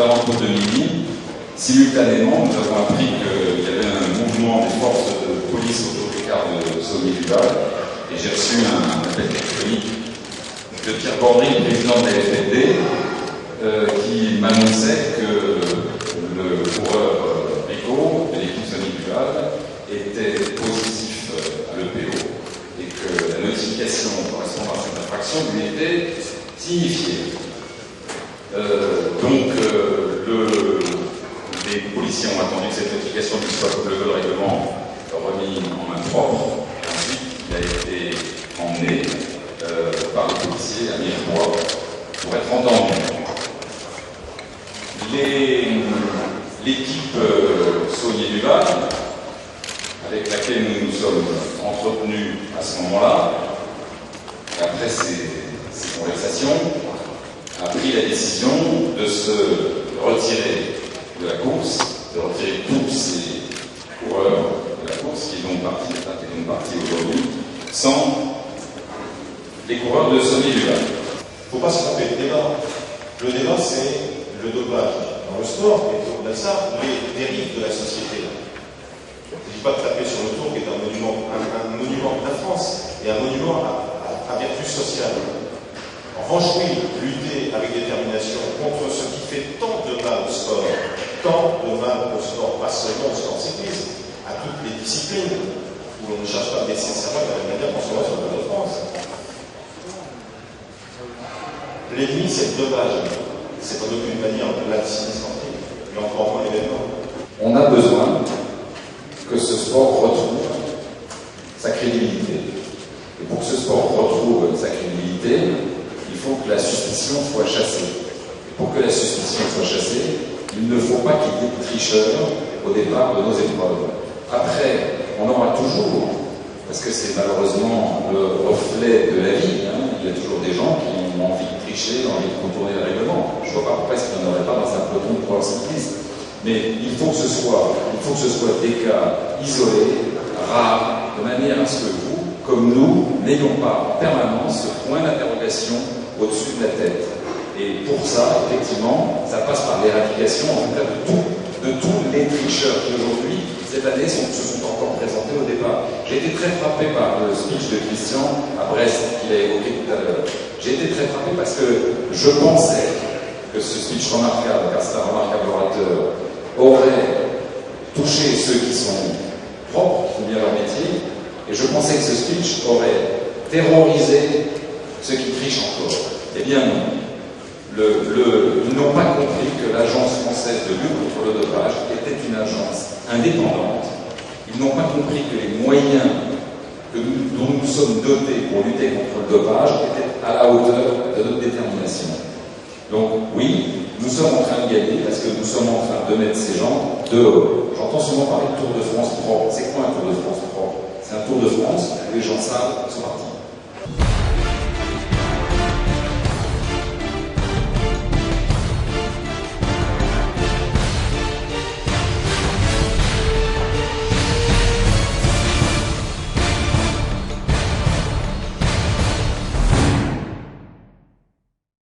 alentours de midi. Simultanément, nous avons appris qu'il y avait un mouvement des forces de police autour des cars de Saulnier-du-Val, et j'ai reçu un appel téléphonique de Pierre Borry, le président de la FFD, qui m'annonçait que le coureur Rico de l'équipe Saulnier-du-Val était positif à l'EPO et que la notification correspondant à cette infraction lui était signifiée. Les policiers ont attendu que cette notification puisse soit le règlement remis en main propre. Ensuite, il a été emmené par les policiers à Mirepoix pour être entendu. L'équipe Saulnier-du-Val, avec laquelle nous nous sommes entretenus à ce moment-là, après ces conversations, a pris la décision de se retirer de la course, de retirer tous ces coureurs de la course qui sont partis aujourd'hui, sans les coureurs de Saulnier-du-Val. Il ne faut pas se tromper le débat. Le débat, c'est le dopage dans le sport, et au-delà de ça, les dérives de la société. Il ne s'agit pas de taper sur le Tour, qui est un monument de la France, et un monument à vertu sociale. En revanche, oui, lutter avec détermination contre ce qui fait tant de mal au sport, pas seulement au sport cycliste, à toutes les disciplines, où l'on ne cherche pas nécessairement la même manière qu'on se voit sur le Tour de France. L'ennemi, c'est le dopage. C'est pas d'aucune manière la discipline sportive, mais encore moins l'événement. On a besoin que ce sport retrouve sa crédibilité. Et pour que ce sport retrouve sa crédibilité, il faut que la suspicion soit chassée. Et pour que la suspicion soit chassée, il ne faut pas qu'il y ait de tricheurs au départ de nos épreuves. Après, on aura toujours, parce que c'est malheureusement le reflet de la vie, il y a toujours des gens qui ont envie de tricher, envie de contourner le règlement. Je ne vois pas pourquoi est-ce qu'il n'y en aurait pas dans un peloton de coureurs cyclistes. Mais il faut que ce soit des cas isolés, rares, de manière à ce que vous, comme nous, n'ayons pas en permanence ce point d'interrogation au-dessus de la tête. Et pour ça, effectivement, ça passe par l'éradication, en tout cas, de tous les tricheurs qui aujourd'hui, cette année, se sont encore présentés au départ. J'ai été très frappé par le speech de Christian à Brest, qu'il a évoqué tout à l'heure. J'ai été très frappé parce que je pensais que ce speech remarquable, car c'est un remarquable orateur, aurait touché ceux qui sont propres, qui font bien leur métier, et je pensais que ce speech aurait terrorisé ceux qui trichent encore. Eh bien non. Ils n'ont pas compris que l'Agence française de lutte contre le dopage était une agence indépendante. Ils n'ont pas compris que les moyens dont nous sommes dotés pour lutter contre le dopage étaient à la hauteur de notre détermination. Donc oui, nous sommes en train de gagner parce que nous sommes en train de mettre ces gens dehors. J'entends souvent parler de Tour de France propre. C'est quoi un Tour de France propre? C'est un Tour de France où les gens savent, ils sont partis.